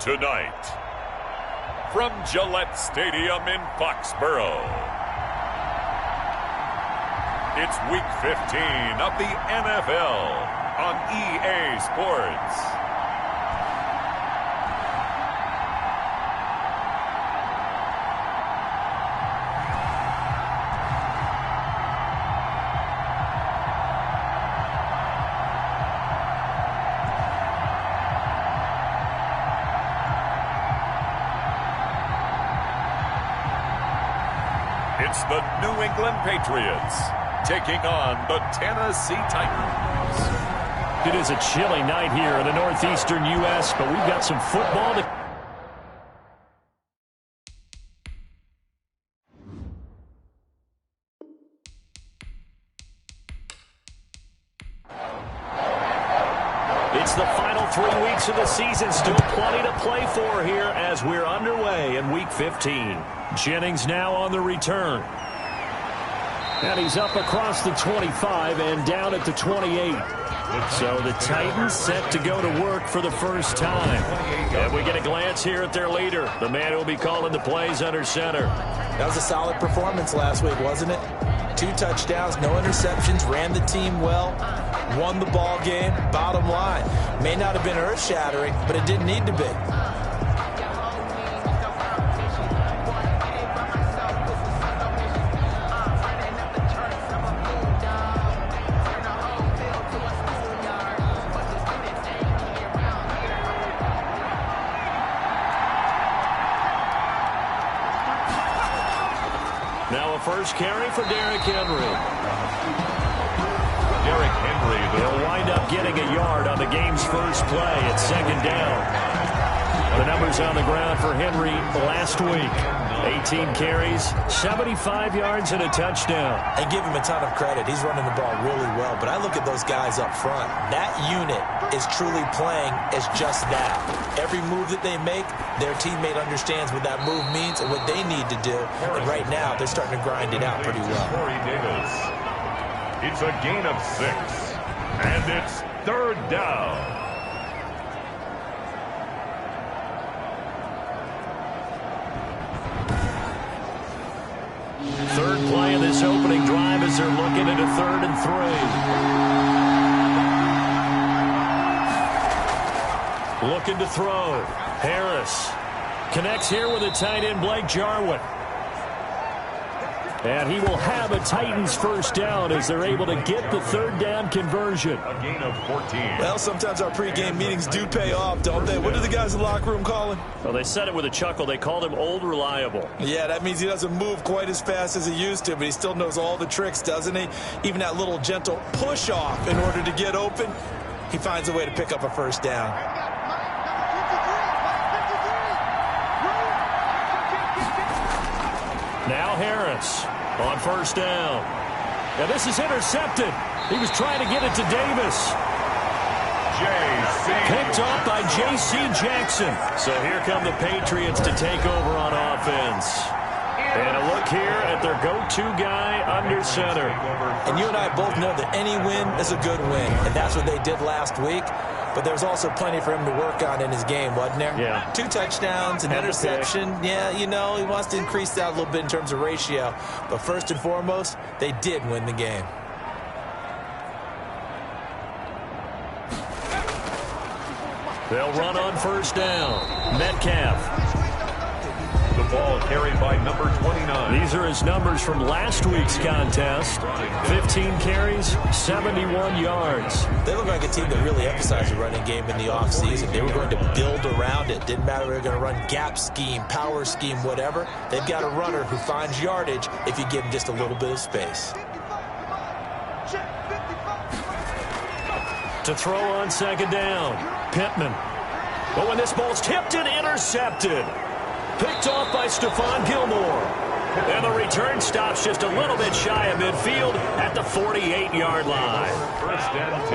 Tonight, from Gillette Stadium in Foxborough, it's Week 15 of the NFL on EA Sports. It's the New England Patriots taking on the Tennessee Titans. It is a chilly night here in the northeastern U.S., but we've got some football to... It's the final 3 weeks of the season. Still plenty to play for here as we're underway in Week 15. Jennings now on the return. And he's up across the 25 and down at the 28. So the Titans set to go to work for the first time. And we get a glance here at their leader, the man who will be calling the plays under center. That was a solid performance last week, wasn't it? 2 touchdowns, no interceptions, ran the team well, won the ball game. Bottom line, may not have been earth-shattering, but it didn't need to be. Now a first carry for Derrick Henry. Derrick Henry, He'll wind up getting a yard on the game's first play at second down. The numbers on the ground for Henry last week. 18 carries, 75 yards, and a touchdown. And give him a ton of credit. He's running the ball really well. But I look at those guys up front. That unit is truly playing as just that. Every move that they make, their teammate understands what that move means and what they need to do. And right now, they're starting to grind it out pretty well. It's a gain of 6, and it's third down. Third play of this opening drive as they're looking at a 3rd and 3. Looking to throw. Harris connects here with a tight end, Blake Jarwin. And he will have a Titans first down as they're able to get the 3rd down conversion. A gain of 14. Well, sometimes our pregame meetings do pay off, don't they? What do the guys in the locker room call him? Well, they said it with a chuckle. They called him Old Reliable. Yeah, that means he doesn't move quite as fast as he used to, but he still knows all the tricks, doesn't he? Even that little gentle push-off in order to get open, he finds a way to pick up a first down. Now Harris on first down. Now this is intercepted. He was trying to get it to Davis. Picked off by J.C. Jackson. So here come the Patriots to take over on offense. And a look here at their go-to guy under center. And you and I both know that any win is a good win, and that's what they did last week. But there's also plenty for him to work on in his game, wasn't there? Yeah. 2 touchdowns, an interception. Yeah, you know, he wants to increase that a little bit in terms of ratio. But first and foremost, they did win the game. They'll run on first down. Metcalf. The ball carried by number 29. These are his numbers from last week's contest. 15 carries, 71 yards. They look like a team that really emphasized the running game in the offseason. They were going to build around it. Didn't matter if they were going to run gap scheme, power scheme, whatever. They've got a runner who finds yardage if you give him just a little bit of space. To throw on second down, Pittman. But when this ball's tipped and intercepted. Picked off by Stephon Gilmore. And the return stops just a little bit shy of midfield at the 48-yard line.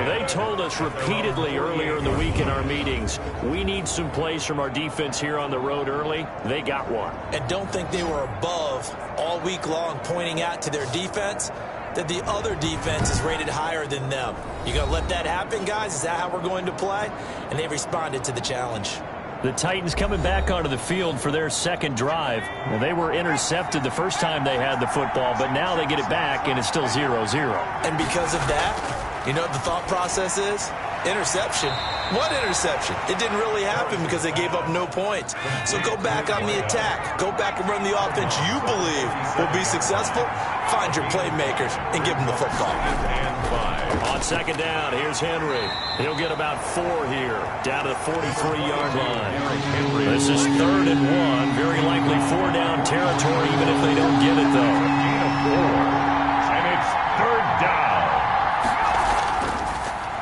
They told us repeatedly earlier in the week in our meetings, we need some plays from our defense here on the road early. They got one. And don't think they were above all week long pointing out to their defense that the other defense is rated higher than them. You going to let that happen, guys? Is that how we're going to play? And they responded to the challenge. The Titans coming back onto the field for their second drive. Now, they were intercepted the first time they had the football, but now they get it back, and it's still 0-0. And because of that, you know what the thought process is? Interception. What interception? It didn't really happen because they gave up no points. So go back on the attack. Go back and run the offense you believe will be successful. Find your playmakers and give them the football. On second down, here's Henry. He'll get about 4 here, down to the 43-yard line. This is 3rd and 1, very likely 4-down territory, even if they don't get it, though. Gain of 4, and it's 3rd down.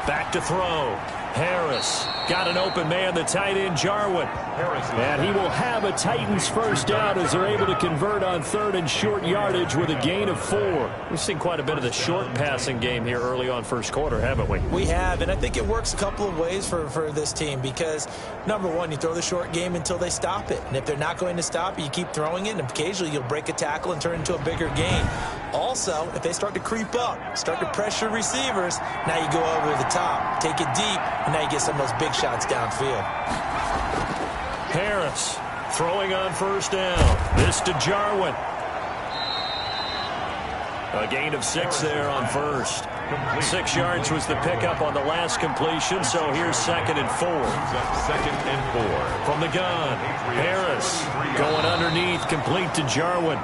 Back to throw. Harris got an open man, the tight end, Jarwin. And he will have a Titans first down as they're able to convert on 3rd and short yardage with a gain of 4. We've seen quite a bit of the short passing game here early on first quarter, haven't we? We have, and I think it works a couple of ways for this team because, number one, you throw the short game until they stop it. And if they're not going to stop it, you keep throwing it, and occasionally you'll break a tackle and turn it into a bigger gain. Also, if they start to creep up, start to pressure receivers, now you go over the top, take it deep, and now you get some of those big shots downfield. Harris throwing on first down. This to Jarwin. A gain of 6 there on first. 6 yards was the pickup on the last completion, so here's 2nd and 4. 2nd and 4. From the gun, Harris going underneath, complete to Jarwin.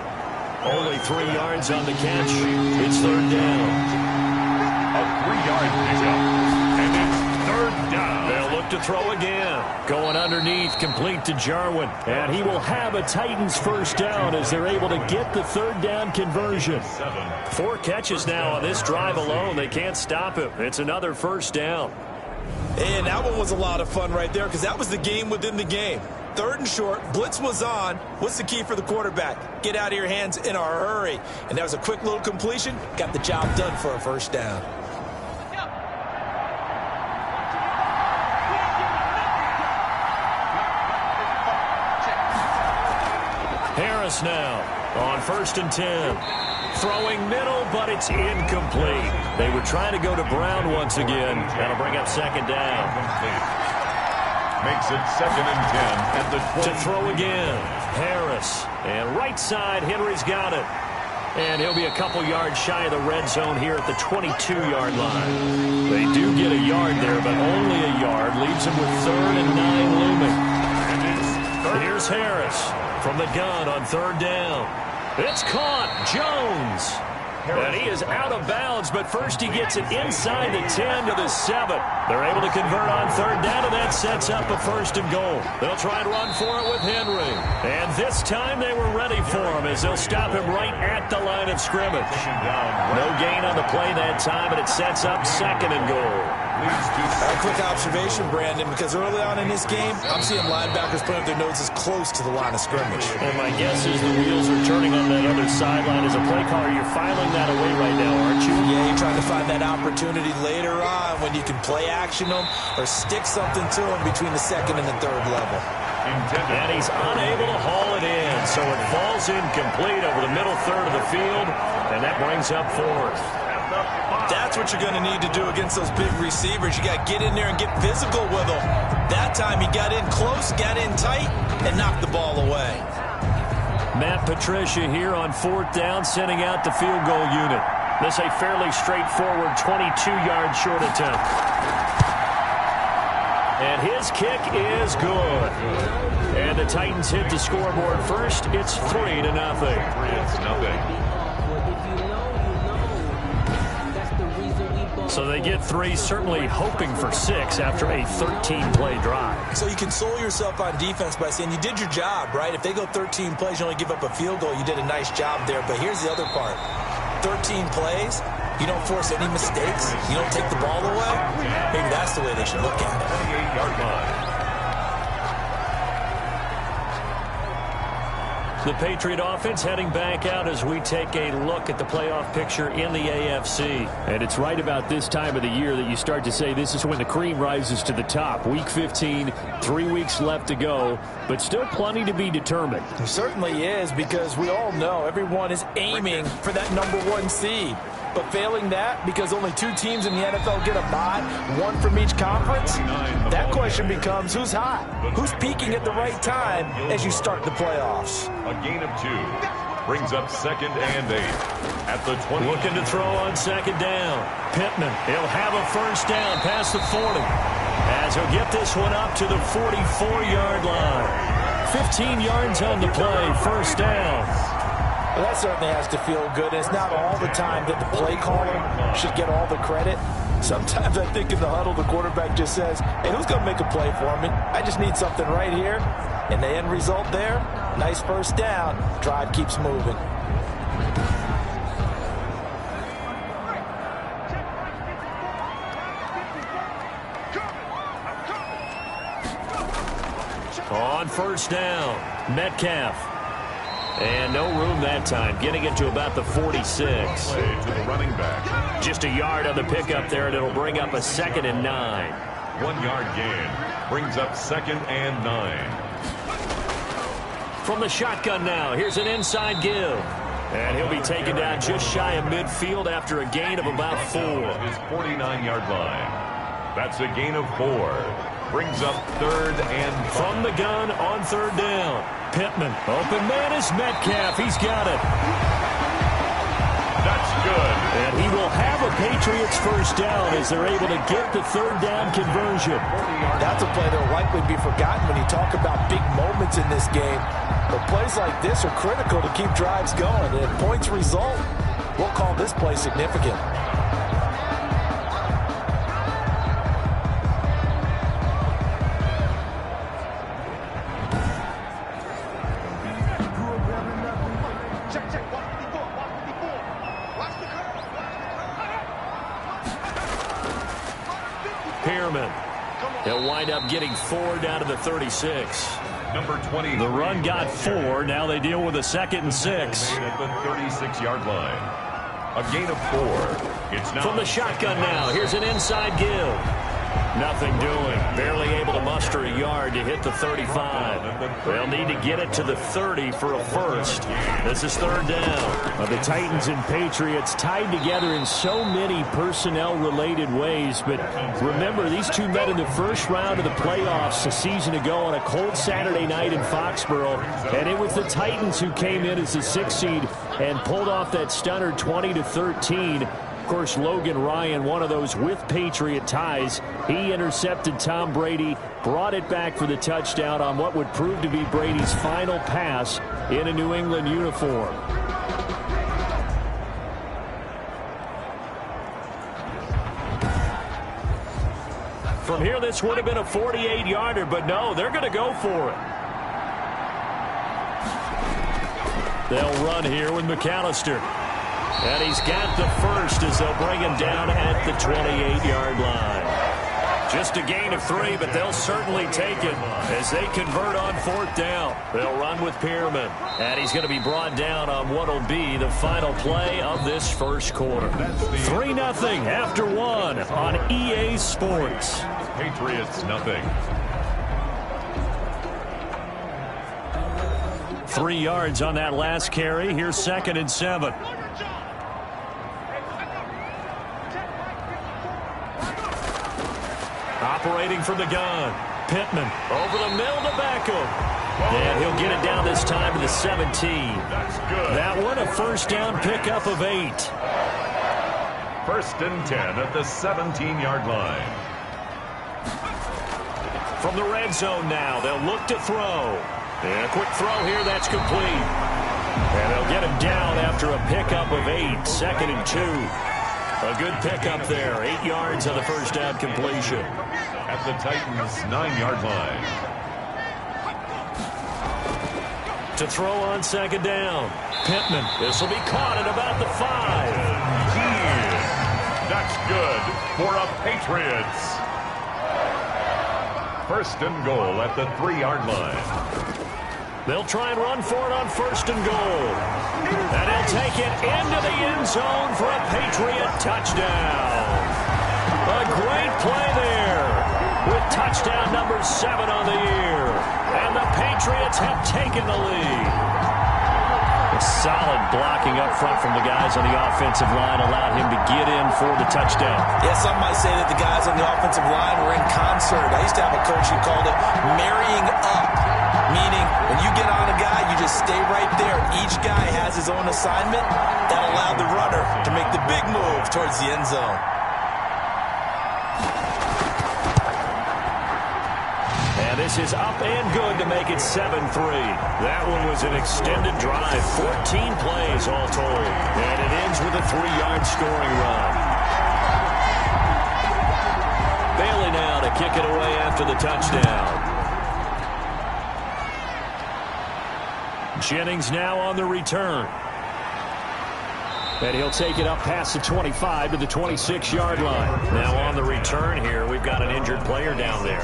Only 3 yards on the catch. It's 3rd down. A 3-yard pickup, and it's 3rd down. They'll look to throw again. Going underneath, complete to Jarwin. And he will have a Titans first down as they're able to get the 3rd down conversion. 4 catches now on this drive alone. They can't stop him. It's another first down. And that one was a lot of fun right there because that was the game within the game. 3rd and short, blitz was on. What's the key for the quarterback? Get out of your hands in a hurry. And that was a quick little completion. Got the job done for a first down. Harris now on 1st and 10. Throwing middle, but it's incomplete. They were trying to go to Brown once again. That'll bring up 2nd down. Makes it 2nd and 10 at the 20. To throw again, Harris. And right side, Henry's got it. And he'll be a couple yards shy of the red zone here at the 22-yard line. They do get a yard there, but only a yard. Leaves him with 3rd and 9 looming. And here's Harris from the gun on 3rd down. It's caught. Jones. And he is out of bounds, but first he gets it inside the 10 to the 7. They're able to convert on 3rd down, and that sets up a 1st and goal. They'll try and run for it with Henry. And this time they were ready for him as they'll stop him right at the line of scrimmage. No gain on the play that time, and it sets up 2nd and goal. A quick observation, Brandon, because early on in this game, I'm seeing linebackers putting up their noses close to the line of scrimmage. And my guess is the wheels are turning on that other sideline. As a play caller, you're filing that away right now, aren't you? Yeah, you're trying to find that opportunity later on when you can play action them or stick something to them between the 2nd and the 3rd level. And he's unable to haul it in, so it falls incomplete over the middle 3rd of the field, and that brings up 4th. That's what you're going to need to do against those big receivers. You got to get in there and get physical with them. That time he got in close, got in tight, and knocked the ball away. Matt Patricia here on 4th down, sending out the field goal unit. This a fairly straightforward 22-yard short attempt. And his kick is good. And the Titans hit the scoreboard first. It's 3-0. 3-0. So they get 3, certainly hoping for 6 after a 13-play drive. So you console yourself on defense by saying you did your job, right? If they go 13 plays, you only give up a field goal, you did a nice job there. But here's the other part. 13 plays, you don't force any mistakes, you don't take the ball away. Maybe that's the way they should look at it. 28-yard line. The Patriot offense heading back out as we take a look at the playoff picture in the AFC. And it's right about this time of the year that you start to say this is when the cream rises to the top. Week 15, 3 weeks left to go, but still plenty to be determined. There certainly is, because we all know everyone is aiming for that #1 seed. But failing that, because only 2 teams in the NFL get a bye, 1 from each conference, that question becomes who's hot? Who's peaking at the right time as you start the playoffs? A gain of 2 brings up 2nd and 8 at the 20. Looking to throw on 2nd down. Pittman, he'll have a first down past the 40. As he'll get this one up to the 44-yard line. 15 yards on the play, first down. Well, that certainly has to feel good. It's not all the time that the play caller should get all the credit. Sometimes I think in the huddle, the quarterback just says, hey, who's going to make a play for me? I just need something right here. And the end result there, nice first down. Drive keeps moving. On first down, Metcalf. And no room that time, getting it to about the 46. Play to the running back. Just a yard on the pickup there, and it'll bring up a 2nd and 9. 1-yard gain brings up 2nd and 9. From the shotgun now, here's an inside give. And he'll be taken down just shy of midfield after a gain of about 4. His 49-yard line. That's a gain of 4. Brings up 3rd and 5. From the gun on 3rd down. Pittman, open man is Metcalf. He's got it. That's good. And he will have a Patriots first down as they're able to get the 3rd down conversion. That's a play that will likely be forgotten when you talk about big moments in this game. But plays like this are critical to keep drives going. And if points result, we'll call this play significant. They'll wind up getting 4 down to the 36. Number 20. The run got 4. Now they deal with a 2nd and 6. At the 36-yard line. A gain of 4. It's now from the shotgun now. Here's an inside give. Nothing doing. Barely able to muster a yard to hit the 35. They'll need to get it to the 30 for a first. This is 3rd down. The Titans and Patriots tied together in so many personnel-related ways. But remember, these two met in the first round of the playoffs a season ago on a cold Saturday night in Foxborough. And it was the Titans who came in as the 6th seed and pulled off that stunner 20-13. Of course, Logan Ryan, one of those with Patriot ties. He intercepted Tom Brady, brought it back for the touchdown on what would prove to be Brady's final pass in a New England uniform. From here, this would have been a 48-yarder, but no, they're going to go for it. They'll run here with McAllister. And he's got the first as they'll bring him down at the 28-yard line. Just a gain of 3, but they'll certainly take it as they convert on 4th down. They'll run with Pierman. And he's going to be brought down on what will be the final play of this first quarter. 3-0 after 1 on EA Sports. Patriots nothing. 3 yards on that last carry. Here's 2nd and 7. Operating from the gun. Pittman over the middle to Beckham. And he'll get it down this time to the 17. That's good. That one a first down pickup of 8. 1st and 10 at the 17-yard line. From the red zone now, they'll look to throw. And a quick throw here, that's complete. And they'll get him down after a pickup of 8. 2nd and 2. A good pickup there. 8 yards on the first down completion. At the Titans' 9-yard line. To throw on 2nd down. Pittman. This will be caught at about the 5. That's good for a Patriots. 1st and goal at the 3-yard line. They'll try and run for it on 1st and goal. And he'll take it into the end zone for a Patriot touchdown. A great play there with touchdown number 7 on the year. And the Patriots have taken the lead. Solid blocking up front from the guys on the offensive line allowed him to get in for the touchdown. Yeah, some might say that the guys on the offensive line were in concert. I used to have a coach who called it marrying up, meaning when you get on a guy, you just stay right there. Each guy has his own assignment. That allowed the runner to make the big move towards the end zone. And this is up and good to make it 7-3. That one was an extended drive, 14 plays all told. And it ends with a 3-yard scoring run. Bailey now to kick it away after the touchdown. Jennings now on the return. And he'll take it up past the 25 to the 26-yard line. Now on the return here, we've got an injured player down there.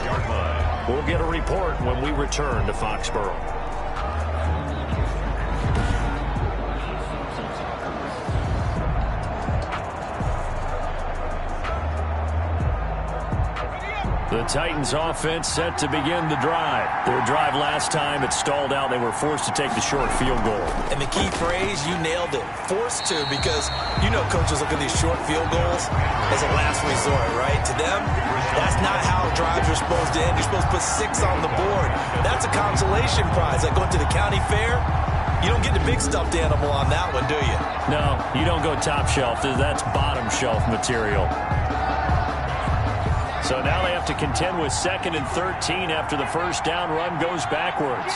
We'll get a report when we return to Foxborough. The Titans offense set to begin the drive. Their drive last time, it stalled out. They were forced to take the short field goal. And the key phrase, you nailed it. Forced to, because you know coaches look at these short field goals as a last resort, right? To them, that's not how drives are supposed to end. You're supposed to put 6 on the board. That's a consolation prize. Like going to the county fair, you don't get the big stuffed animal on that one, do you? No, you don't go top shelf. That's bottom shelf material. So now they have to contend with 2nd and 13 after the first down run goes backwards.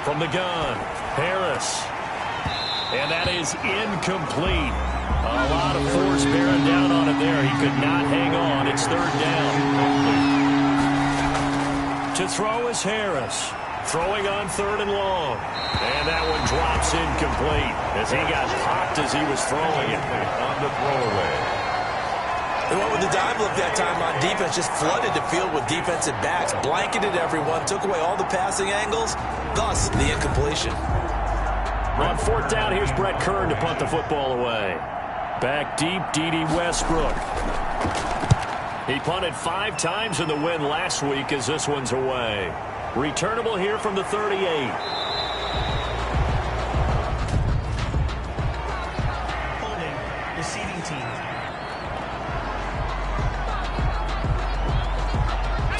From the gun, Harris. And that is incomplete. A lot of force bearing down on it there. He could not hang on. It's 3rd down. To throw is Harris. Throwing on 3rd and long. And that one drops incomplete as he got popped as he was throwing it. On the throwaway. They went with the dive look that time on defense, just flooded the field with defensive backs, blanketed everyone, took away all the passing angles, thus the incompletion. On 4th down, here's Brett Kern to punt the football away. Back deep, D.D. Westbrook. He punted 5 times in the win last week as this one's away. Returnable here from the 38. Holding, receiving team.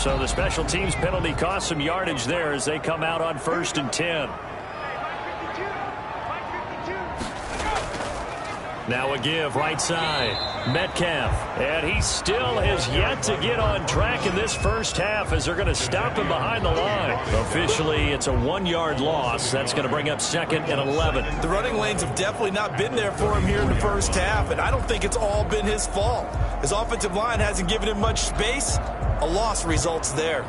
So the special teams penalty cost some yardage there as they come out on 1st and 10. Now a give right side. Metcalf. And he still has yet to get on track in this first half as they're going to stop him behind the line. Officially, it's a 1-yard loss. That's going to bring up 2nd and 11. The running lanes have definitely not been there for him here in the first half, and I don't think it's all been his fault. His offensive line hasn't given him much space. A loss results there.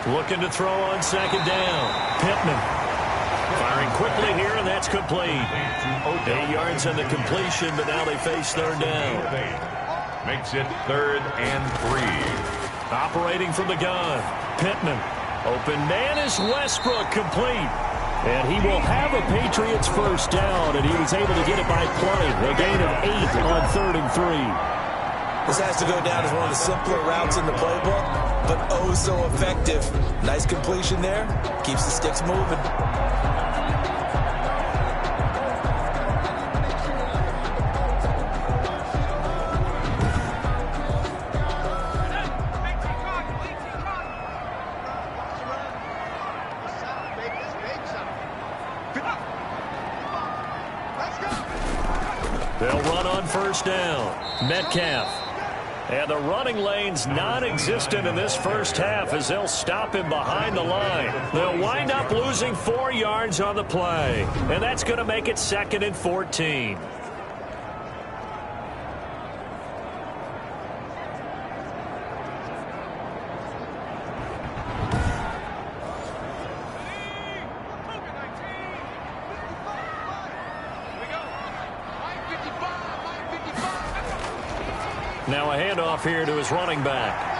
Looking to throw on 2nd down. Pittman. Firing quickly here, and that's complete. 8 yards on the completion, but now they face 3rd down. Makes it 3rd and 3. Operating from the gun. Pittman. Open man is Westbrook, complete. And he will have a Patriots first down, and he was able to get it by plenty. A gain of 8 on 3rd and 3. This has to go down as one of the simpler routes in the playbook, but oh so effective. Nice completion there. Keeps the sticks moving. They'll run on 1st down. Metcalf. And the running lane's non-existent in this first half as they'll stop him behind the line. They'll wind up losing 4 yards on the play. And that's going to make it 2nd and 14. Now a handoff here to his running back.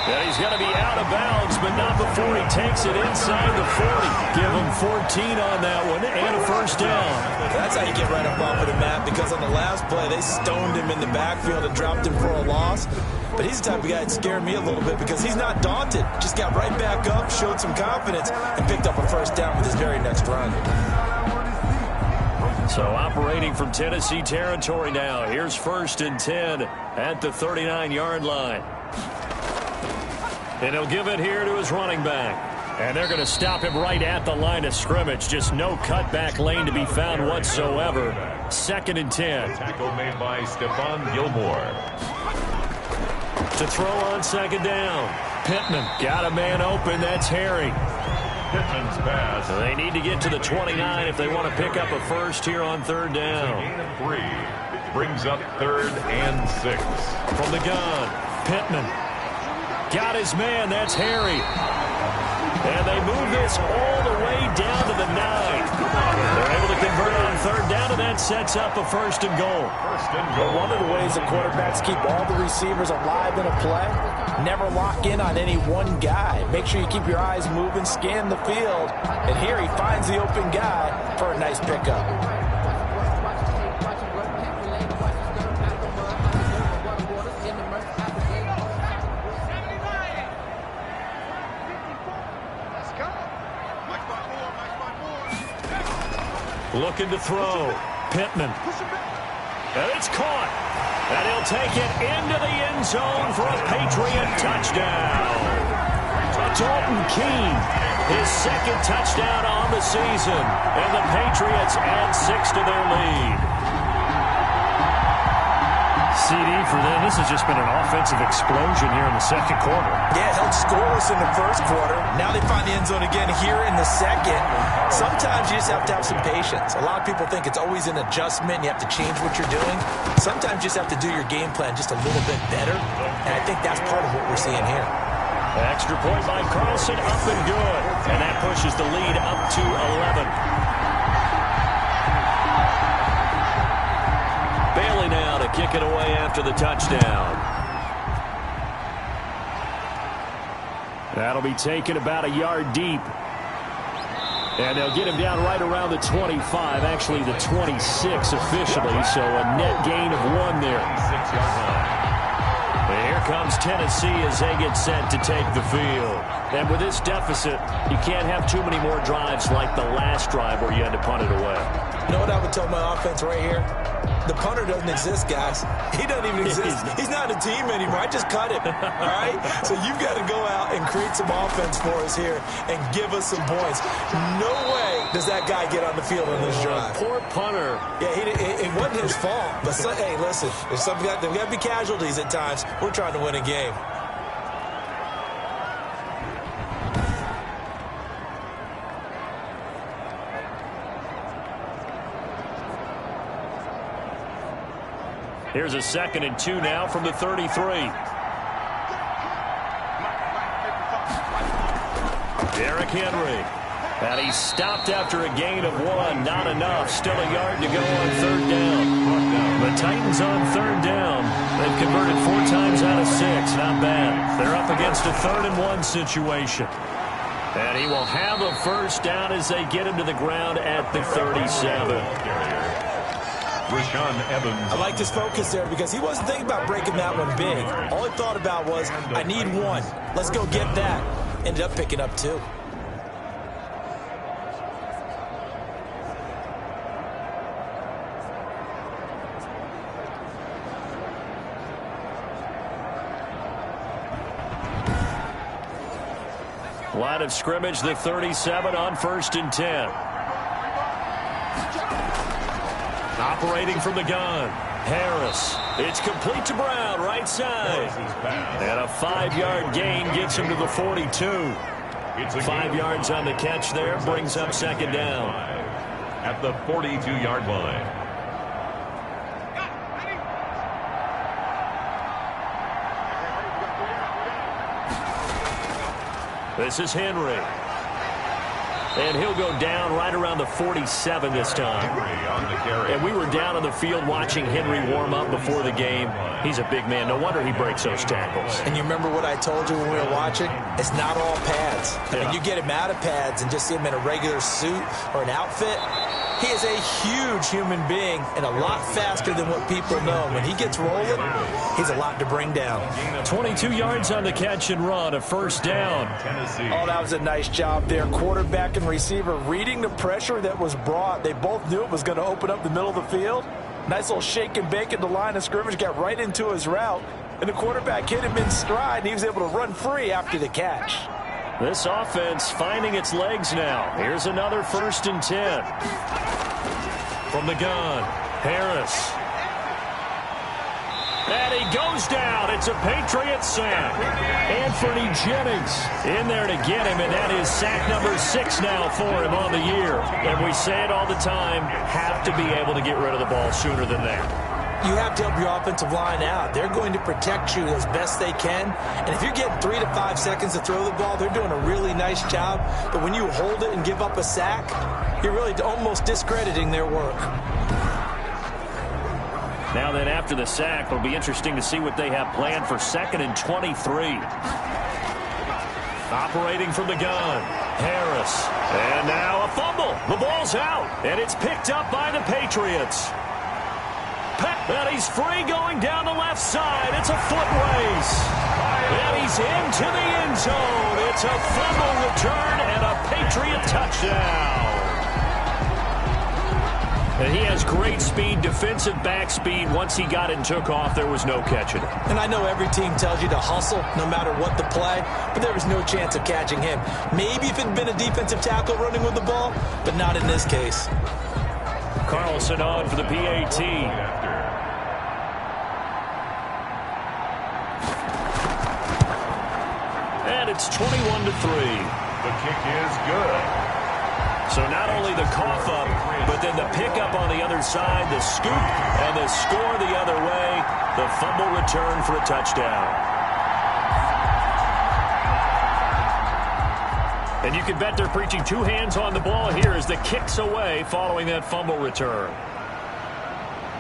And he's going to be out of bounds, but not before he takes it inside the 40. Give him 14 on that one and a first down. That's how you get right up off of the map, because on the last play, they stoned him in the backfield and dropped him for a loss. But he's the type of guy that scared me a little bit because he's not daunted. Just got right back up, showed some confidence, and picked up a first down with his very next run. So operating from Tennessee territory now. Here's 1st and 10 at the 39-yard line. And he'll give it here to his running back. And they're going to stop him right at the line of scrimmage. Just no cutback lane to be found whatsoever. 2nd and 10. Tackle made by Stephon Gilmore. To throw on 2nd down. Pittman got a man open. That's Harry. Pittman's pass. So they need to get to the 29 if they want to pick up a first here on 3rd down. Gain of 3. Brings up 3rd and 6. From the gun, Pittman. Got his man, that's Harry. And they move this all the way down to the 9. They're able to convert on 3rd down, and that sets up a 1st and goal. But one of the ways the quarterbacks keep all the receivers alive in a play, never lock in on any one guy. Make sure you keep your eyes moving, scan the field. And here he finds the open guy for a nice pickup. Looking to throw. Pittman. And it's caught. And he'll take it into the end zone for a Patriot touchdown. Dalton Keene, his 2nd touchdown on the season. And the Patriots add 6 to their lead. CD for them. This has just been an offensive explosion here in the 2nd quarter. Yeah, held scoreless in the 1st quarter. Now they find the end zone again here in the 2nd. Sometimes you just have to have some patience. A lot of people think it's always an adjustment. You have to change what you're doing. Sometimes you just have to do your game plan just a little bit better. And I think that's part of what we're seeing here. Extra point by Carlson, up and good. And that pushes the lead up to 11. Bailey now to kick it away after the touchdown. That'll be taken about a yard deep. And they'll get him down right around the 25, actually the 26 officially, so a net gain of 1 there. 6-yard line. And here comes Tennessee as they get set to take the field. And with this deficit, you can't have too many more drives like the last drive where you had to punt it away. You know what I would tell my offense right here? The punter doesn't exist, guys. He doesn't even exist. He's not a team anymore. I just cut him, all right? So you've got to go out and create some offense for us here and give us some points. No way does that guy get on the field on this drive. Poor punter. Yeah, it wasn't his fault. But, hey, listen, there's got to be casualties at times. We're trying to win a game. Here's a 2nd and 2 now from the 33. Derrick Henry. And he's stopped after a gain of 1. Not enough. Still a yard to go on 3rd down. The Titans on 3rd down. They've converted 4 times out of 6. Not bad. They're up against a 3rd and 1 situation. And he will have a first down as they get him to the ground at the 37. Rashaan Evans. I liked his focus there because he wasn't thinking about breaking that one big. All he thought about was, I need 1. Let's go get that. Ended up picking up 2. Line of scrimmage, the 37 on 1st and 10. Operating from the gun, Harris. It's complete to Brown, right side. And a 5-yard gain gets him to the 42. 5 yards on the catch there, brings up 2nd down. At the 42-yard line. This is Henry. And he'll go down right around the 47 this time. And we were down on the field watching Henry warm up before the game. He's a big man. No wonder he breaks those tackles. And you remember what I told you when we were watching? It's not all pads. I mean, you get him out of pads and just see him in a regular suit or an outfit. He is a huge human being and a lot faster than what people know. When he gets rolling, he's a lot to bring down. 22 yards on the catch and run, a first down. Oh, that was a nice job there. Quarterback and receiver reading the pressure that was brought. They both knew it was going to open up the middle of the field. Nice little shake and bake at the line of scrimmage, got right into his route. And the quarterback hit him in stride, and he was able to run free after the catch. This offense finding its legs now. Here's another 1st and 10. From the gun, Harris. And he goes down. It's a Patriots sack. Anthony Jennings in there to get him, and that is sack number 6 now for him on the year. And we say it all the time, have to be able to get rid of the ball sooner than that. You have to help your offensive line out. They're going to protect you as best they can. And if you're getting 3 to 5 seconds to throw the ball, they're doing a really nice job. But when you hold it and give up a sack, you're really almost discrediting their work. Now then, after the sack, it'll be interesting to see what they have planned for 2nd and 23. Operating from the gun, Harris. And now a fumble. The ball's out, and it's picked up by the Patriots. And he's free going down the left side. It's a foot race. And he's into the end zone. It's a fumble return and a Patriot touchdown. And he has great speed, defensive back speed. Once he got it and took off, there was no catching it. And I know every team tells you to hustle no matter what the play, but there was no chance of catching him. Maybe if it had been a defensive tackle running with the ball, but not in this case. Carlson on for the PAT. And it's 21-3. The kick is good. So not only the cough up, but then the pickup on the other side, the scoop, and the score the other way. The fumble return for a touchdown. And you can bet they're preaching 2 hands on the ball here as the kick's away following that fumble return.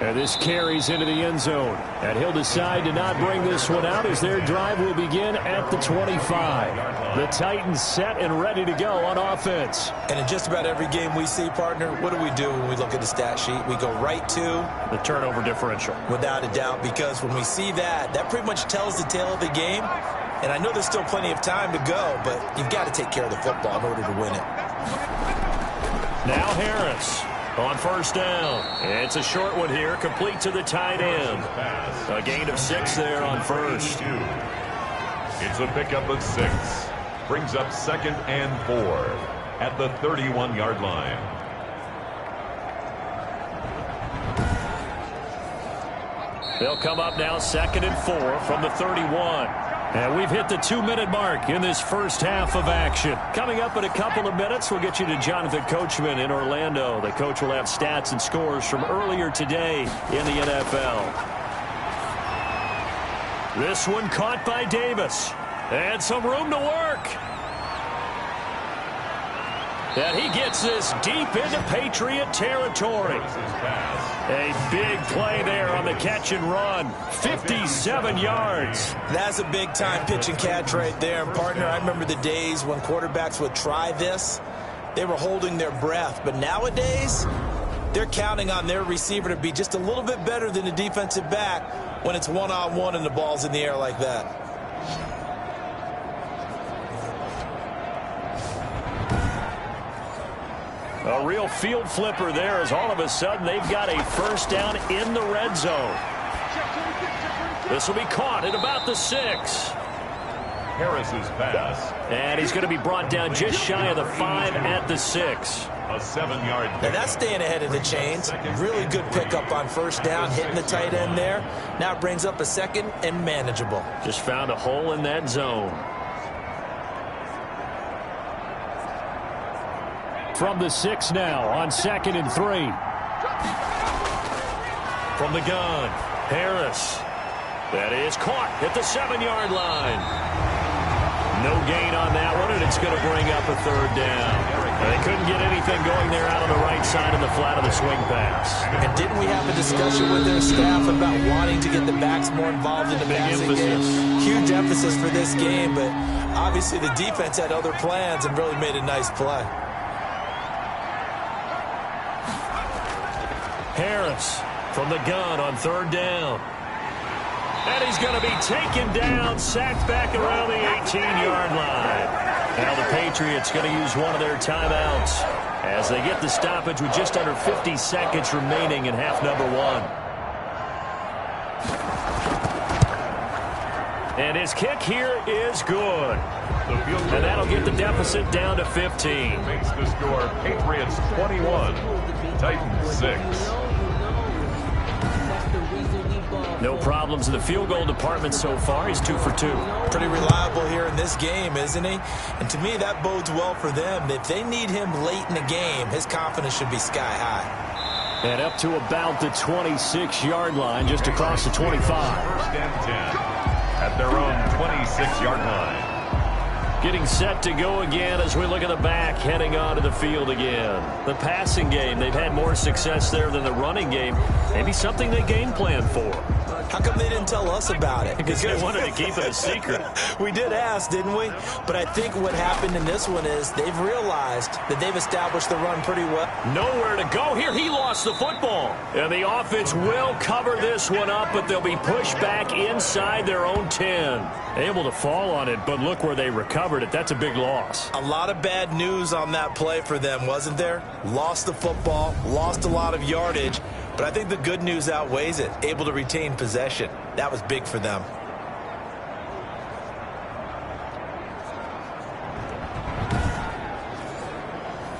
And this carries into the end zone. And he'll decide to not bring this one out as their drive will begin at the 25. The Titans set and ready to go on offense. And in just about every game we see, partner, what do when we look at the stat sheet? We go right to the turnover differential. Without a doubt, because when we see that, that pretty much tells the tale of the game. And I know there's still plenty of time to go, but you've got to take care of the football in order to win it. Now Harris on 1st down. It's a short one here, complete to the tight end. A gain of 6 there on 1st. It's a pickup of 6. Brings up 2nd and 4 at the 31-yard line. They'll come up now 2nd and 4 from the 31. And we've hit the 2-minute mark in this first half of action. Coming up in a couple of minutes, we'll get you to Jonathan Coachman in Orlando. The coach will have stats and scores from earlier today in the NFL. This one caught by Davis. And some room to work. And he gets this deep into Patriot territory. A big play there on the catch and run. 57 yards. That's a big-time pitch and catch right there. And, partner, I remember the days when quarterbacks would try this. They were holding their breath. But nowadays, they're counting on their receiver to be just a little bit better than the defensive back when it's one-on-one and the ball's in the air like that. A real field flipper there as all of a sudden they've got a first down in the red zone. This will be caught at about the 6. Harris's pass. And he's going to be brought down just shy of the 5 at the 6. A 7-yard And that's staying ahead of the chains. Really good pickup on 1st down, hitting the tight end there. Now it brings up a 2nd and manageable. Just found a hole in that zone. From the 6 now on 2nd and 3. From the gun, Harris. That is caught at the 7-yard line. No gain on that one, and it's going to bring up a 3rd down. They couldn't get anything going there out on the right side of the flat of the swing pass. And didn't we have a discussion with their staff about wanting to get the backs more involved in the passing game? Huge emphasis for this game, but obviously the defense had other plans and really made a nice play. Harris from the gun on third down. And he's going to be taken down, sacked back around the 18-yard line. Now the Patriots going to use one of their timeouts as they get the stoppage with just under 50 seconds remaining in half number one. And his kick here is good. And that'll get the deficit down to 15. Makes the score Patriots 21, Titans 6. No problems in the field goal department so far. He's 2 for 2. Pretty reliable here in this game, isn't he? And to me, that bodes well for them. If they need him late in the game, his confidence should be sky high. And up to about the 26-yard line, just across the 25. First and 10 at their own 26-yard line. Getting set to go again as we look at the back, heading onto the field again. The passing game, they've had more success there than the running game. Maybe something they game plan for. How come they didn't tell us about it? Because they wanted to keep it a secret. We did ask, didn't we? But I think what happened in this one is they've realized that they've established the run pretty well. Nowhere to go here. He lost the football. And the offense will cover this one up, but they'll be pushed back inside their own 10. Able to fall on it, but look where they recovered it. That's a big loss. A lot of bad news on that play for them, wasn't there? Lost the football, lost a lot of yardage. But I think the good news outweighs it. Able to retain possession. That was big for them.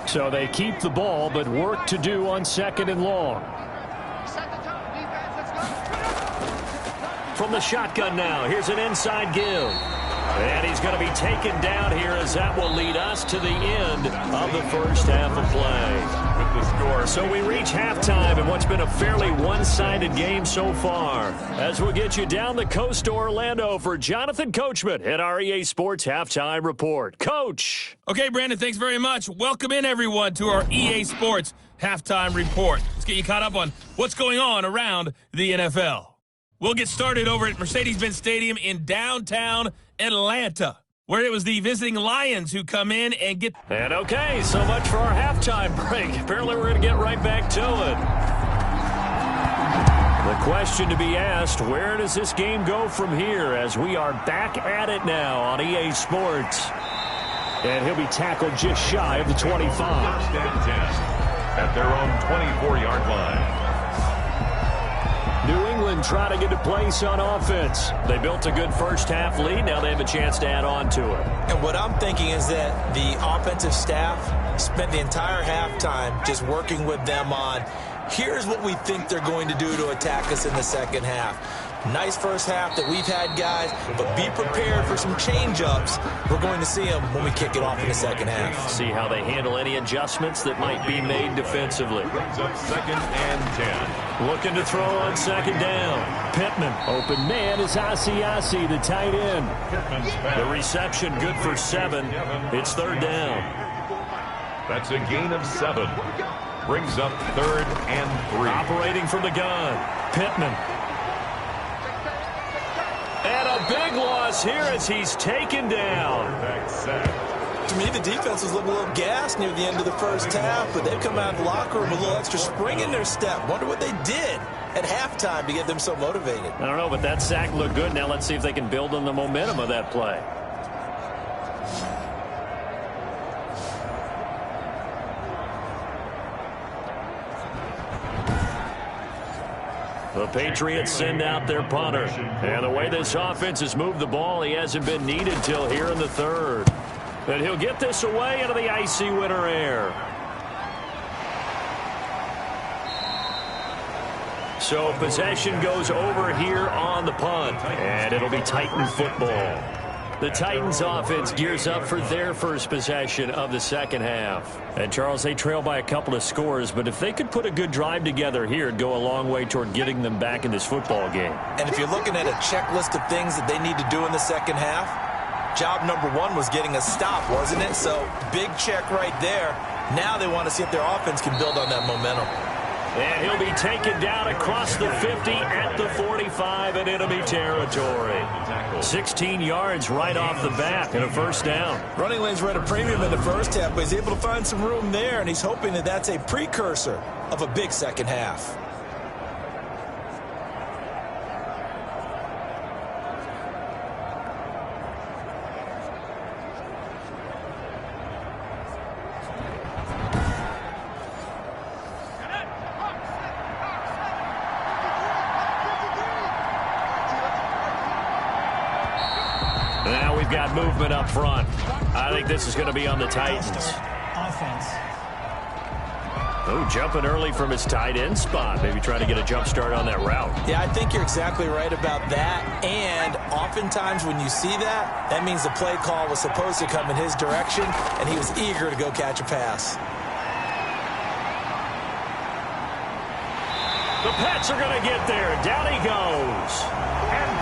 So they keep the ball, but work to do on second and long. From the shotgun now, here's an inside give. And he's going to be taken down here as that will lead us to the end of the first half of play. With the score. So we reach halftime in what's been a fairly one-sided game so far. As we'll get you down the coast to Orlando for Jonathan Coachman at our EA Sports Halftime Report. Coach. Okay, Brandon, thanks very much. Welcome in, everyone, to our EA Sports Halftime Report. Let's get you caught up on what's going on around the NFL. We'll get started over at Mercedes-Benz Stadium in downtown Atlanta, where it was the visiting Lions who come in and get... And okay, so much for our halftime break. Apparently we're going to get right back to it. The question to be asked, where does this game go from here as we are back at it now on EA Sports? And he'll be tackled just shy of the 25. First and 10 at their own 24-yard line. New England trying to get a place on offense. They built a good first half lead. Now they have a chance to add on to it. And what I'm thinking is that the offensive staff spent the entire halftime just working with them on, here's what we think they're going to do to attack us in the second half. Nice first half that we've had, guys, but be prepared for some change-ups. We're going to see them when we kick it off in the second half. See how they handle any adjustments that might be made defensively. Brings up second and 10. Looking to throw on second down. Pittman. Open man is Asiasi, the tight end. The reception good for 7. It's third down. That's a gain of 7. Brings up third and 3. Operating from the gun. Pittman. And a big loss here as he's taken down. To me, the defense was looking a little gassed near the end of the first half, but they've come out of the locker room with a little extra spring in their step. Wonder what they did at halftime to get them so motivated. I don't know, but that sack looked good. Now let's see if they can build on the momentum of that play. The Patriots send out their punter. And the way this offense has moved the ball, he hasn't been needed till here in the third. And he'll get this away into the icy winter air. So possession goes over here on the punt. And it'll be Titan football. The Titans offense gears up for their first possession of the second half. And Charles, they trail by a couple of scores, but if they could put a good drive together here, it'd go a long way toward getting them back in this football game. And if you're looking at a checklist of things that they need to do in the second half, Job number one was getting a stop, wasn't it? So big check right there. Now they want to see if their offense can build on that momentum. And he'll be taken down across the 50 at the 45 in enemy territory. 16 yards right off the bat and a first down. Running lanes were at a premium in the first half, but he's able to find some room there, and he's hoping that that's a precursor of a big second half. Now we've got movement up front. I think this is going to be on the Titans. Offense. Oh, jumping early from his tight end spot. Maybe trying to get a jump start on that route. Yeah, I think you're exactly right about that. And oftentimes when you see that, that means the play call was supposed to come in his direction, and he was eager to go catch a pass. The Pats are going to get there. Down he goes.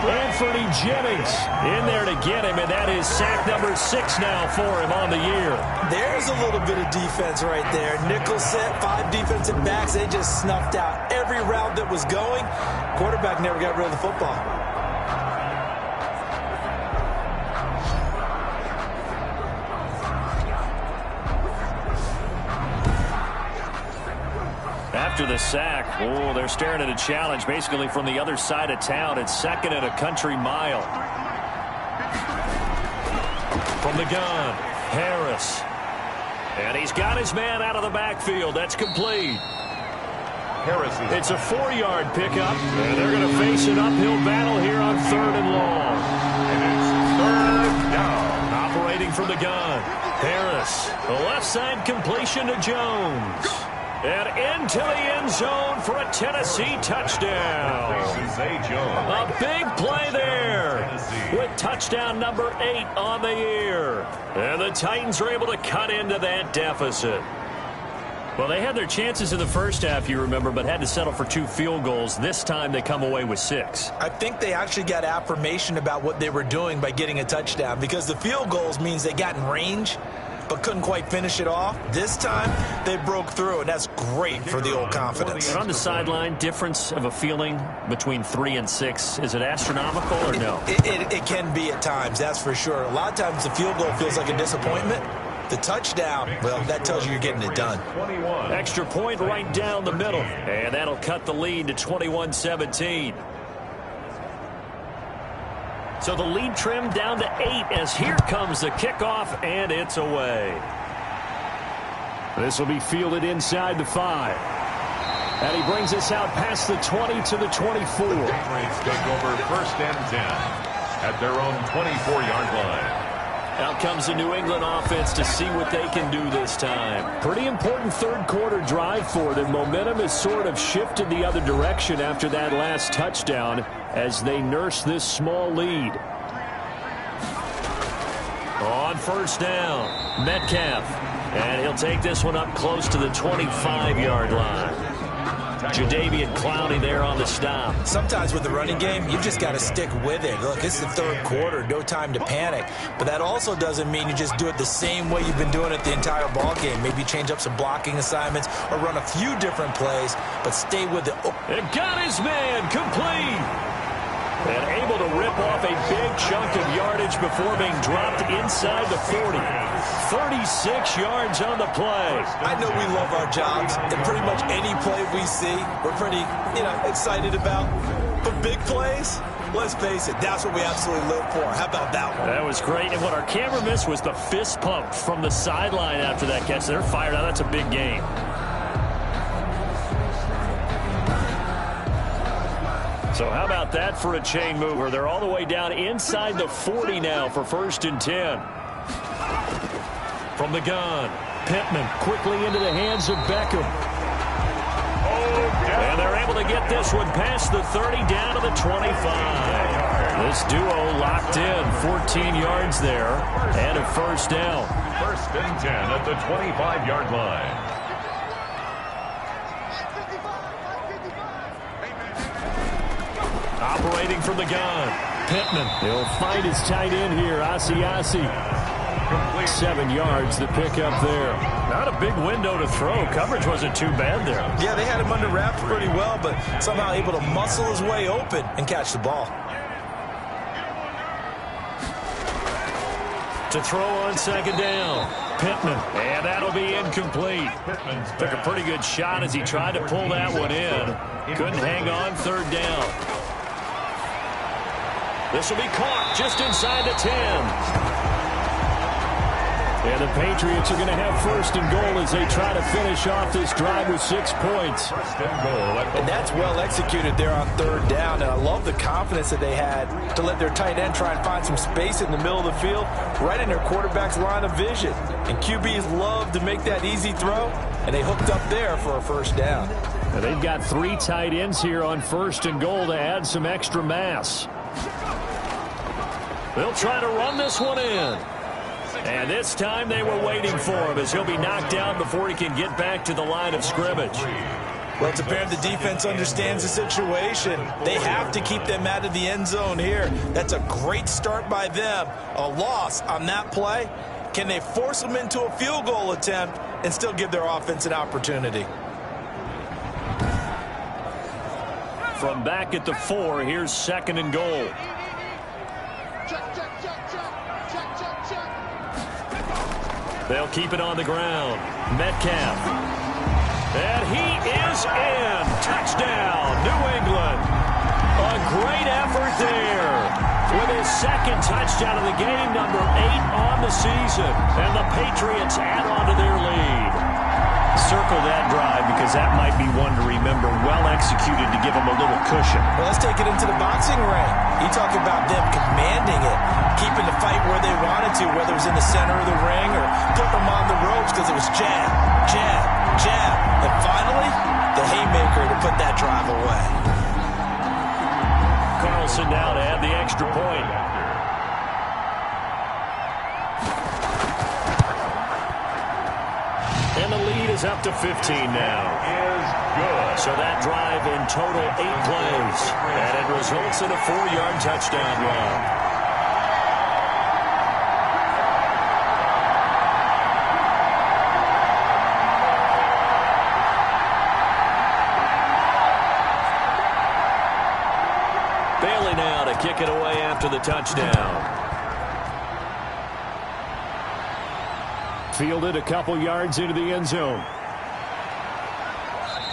Anthony Jennings in there to get him, and that is sack number 6 now for him on the year. There's a little bit of defense right there. Nickel set, 5 defensive backs. They just snuffed out every route that was going. Quarterback never got rid of the football. After the sack, oh, they're staring at a challenge basically from the other side of town. It's second and a country mile. From the gun, Harris. And he's got his man out of the backfield. That's complete. It's a 4-yard pickup, and they're going to face an uphill battle here on 3rd and long. And it's 3rd down. Operating from the gun, Harris. The left side completion to Jones. And into the end zone for a Tennessee touchdown. A big play there with touchdown number 8 on the year. And the Titans are able to cut into that deficit. Well, they had their chances in the first half, you remember, but had to settle for 2 field goals. This time they come away with 6. I think they actually got affirmation about what they were doing by getting a touchdown, because the field goals means they got in range but couldn't quite finish it off. This time, they broke through, and that's great for the old confidence. And on the sideline, difference of a feeling between 3 and 6, is it astronomical or no? It can be at times, that's for sure. A lot of times the field goal feels like a disappointment. The touchdown, well, that tells you you're getting it done. Extra point right down the middle, and that'll cut the lead to 21-17. So the lead trimmed down to 8 as here comes the kickoff, and it's away. This will be fielded inside the 5. And he brings us out past the 20 to the 24. The Patriots take over 1st and 10 at their own 24-yard line. Out comes the New England offense to see what they can do this time. Pretty important 3rd quarter drive for them. Momentum has sort of shifted the other direction after that last touchdown as they nurse this small lead. On 1st down, Metcalf. And he'll take this one up close to the 25-yard line. Jadeveon Clowney there on the stop. Sometimes with the running game, you've just got to stick with it. Look, it's the 3rd quarter, no time to panic. But that also doesn't mean you just do it the same way you've been doing it the entire ball game. Maybe change up some blocking assignments or run a few different plays, but stay with it. It got his man complete. And able to rip off a big chunk of yardage before being dropped inside the 40. 36 yards on the play. I know we love our jobs, and pretty much any play we see, we're pretty, excited about. But big plays, let's face it, that's what we absolutely live for. How about that one? That was great. And what our camera missed was the fist pump from the sideline after that catch. They're fired out. That's a big game. So how about that for a chain mover? They're all the way down inside the 40 now for 1st and 10. From the gun, Pittman quickly into the hands of Beckham. And they're able to get this one past the 30 down to the 25. This duo locked in, 14 yards there, and a 1st down. 1st and 10 at the 25-yard line. Operating from the gun, Pittman. He'll find his tight end here, Asiasi. 7 yards, the pickup there. Not a big window to throw. Coverage wasn't too bad there. Yeah, they had him under wraps pretty well, but somehow able to muscle his way open and catch the ball. To throw on second down. Pittman. And that'll be incomplete. Took a pretty good shot as he tried to pull that one in. Couldn't hang on third down. This will be caught just inside the 10. And the Patriots are going to have first and goal as they try to finish off this drive with 6 points. And that's well executed there on third down. And I love the confidence that they had to let their tight end try and find some space in the middle of the field, right in their quarterback's line of vision. And QBs love to make that easy throw, and they hooked up there for a first down. Now they've got 3 tight ends here on first and goal to add some extra mass. They'll try to run this one in. And this time they were waiting for him as he'll be knocked down before he can get back to the line of scrimmage. Well, it's apparent the defense understands the situation. They have to keep them out of the end zone here. That's a great start by them. A loss on that play. Can they force them into a field goal attempt and still give their offense an opportunity? From back at the 4, here's second and goal. They'll keep it on the ground. Metcalf. And he is in. Touchdown, New England. A great effort there. With his second touchdown of the game, number 8 on the season. And the Patriots add on to their lead. Circle that drive because that might be one to remember. Well executed to give them a little cushion. Well, let's take it into the boxing ring. You talk about them commanding it, keeping the fight where they wanted to, whether it was in the center of the ring or putting them on the ropes because it was jab, jab, jab. And finally, the haymaker to put that drive away. Carlson now to add the extra point. And the lead is up to 15 now. So that drive in total 8 plays. And it results in a 4-yard touchdown run. Bailey now to kick it away after the touchdown. Fielded a couple yards into the end zone.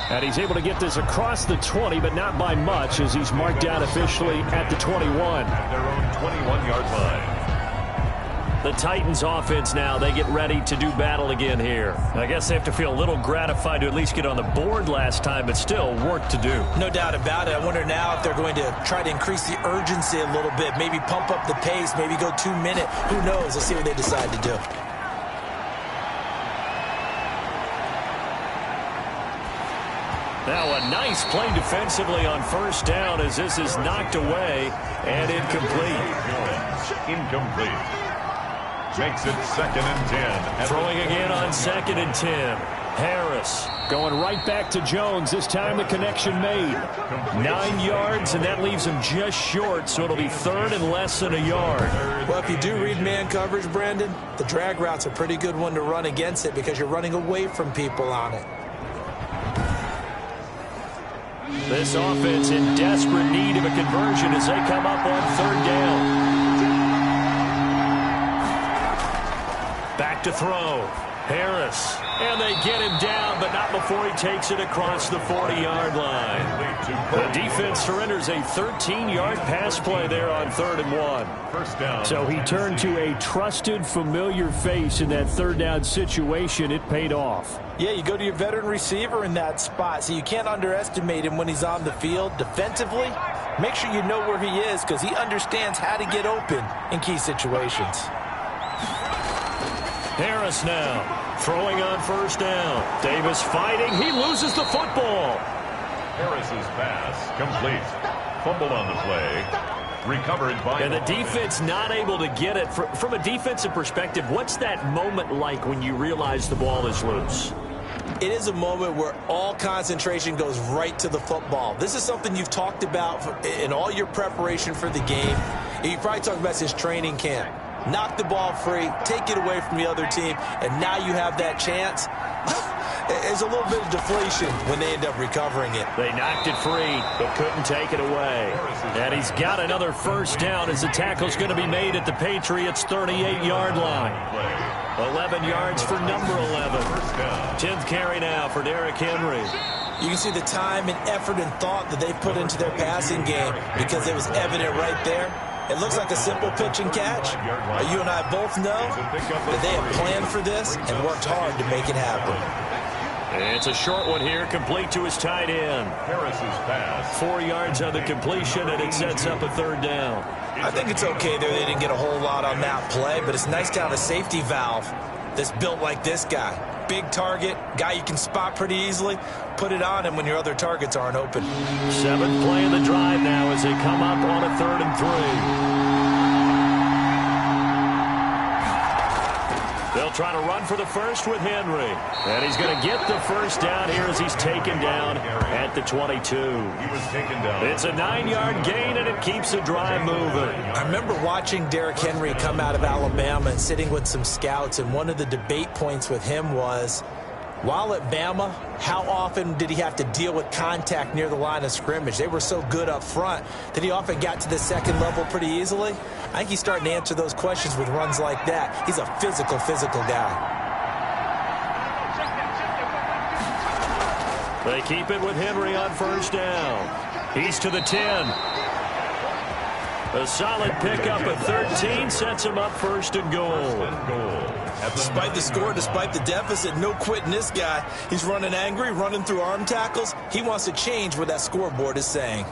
And he's able to get this across the 20, but not by much as he's marked down officially at the 21. At their own 21-yard line. The Titans offense now, they get ready to do battle again here. I guess they have to feel a little gratified to at least get on the board last time, but still work to do. No doubt about it. I wonder now if they're going to try to increase the urgency a little bit, maybe pump up the pace, maybe go 2-minute. Who knows? Let's see what they decide to do. Now a nice play defensively on first down as this is knocked away and incomplete. Incomplete. Makes it 2nd and 10. Throwing again on 2nd and 10. Harris. Going right back to Jones. This time the connection made. 9 yards, and that leaves him just short, so it'll be 3rd and less than a yard. Well, if you do read man coverage, Brandon, the drag route's a pretty good one to run against it because you're running away from people on it. This offense in desperate need of a conversion as they come up on 3rd down. Back to throw. Harris. And they get him down, but not before he takes it across the 40-yard line. The defense surrenders a 13-yard pass play there on 3rd and 1. First down. So he turned to a trusted, familiar face in that 3rd down situation. It paid off. Yeah, you go to your veteran receiver in that spot, so you can't underestimate him when he's on the field. Defensively, make sure you know where he is because he understands how to get open in key situations. Harris now throwing on first down. Davis fighting. He loses the football. Harris's pass complete. Fumble on the play. Recovered by... And the defense not able to get it. From a defensive perspective, what's that moment like when you realize the ball is loose? It is a moment where all concentration goes right to the football. This is something you've talked about in all your preparation for the game. He probably talking about his training camp. Knock the ball free, take it away from the other team, and now you have that chance. There's a little bit of deflation when they end up recovering it. They knocked it free, but couldn't take it away. And he's got another first down as the tackle's going to be made at the Patriots' 38-yard line. 11 yards for number 11. 10th carry now for Derrick Henry. You can see the time and effort and thought that they put into their passing game because it was evident right there. It looks like a simple pitch and catch. But you and I both know that they have planned for this and worked hard to make it happen. It's a short one here, complete to his tight end. 4 yards on the completion, and it sets up a third down. I think it's okay there. They didn't get a whole lot on that play, but it's nice to have a safety valve that's built like this guy. Big target, guy you can spot pretty easily. Put it on him when your other targets aren't open. 7th play of the drive now as they come up on a 3rd and 3. They'll try to run for the first with Henry. And he's going to get the first down here as he's taken down at the 22. It's a 9-yard gain, and it keeps the drive moving. I remember watching Derrick Henry come out of Alabama and sitting with some scouts, and one of the debate points with him was, while at Bama, how often did he have to deal with contact near the line of scrimmage? They were so good up front that he often got to the second level pretty easily. I think he's starting to answer those questions with runs like that. He's a physical guy. They keep it with Henry on first down. He's to the 10. A solid pickup at 13 sets him up 1st and goal. Despite the score, despite the deficit, no quitting this guy. He's running angry, running through arm tackles. He wants to change what that scoreboard is saying.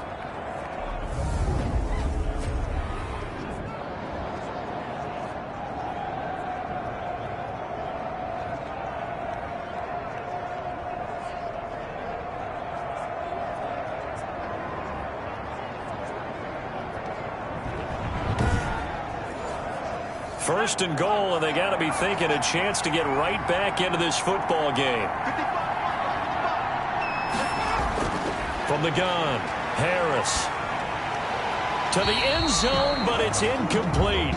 First and goal, and they got to be thinking a chance to get right back into this football game. From the gun, Harris. To the end zone, but it's incomplete.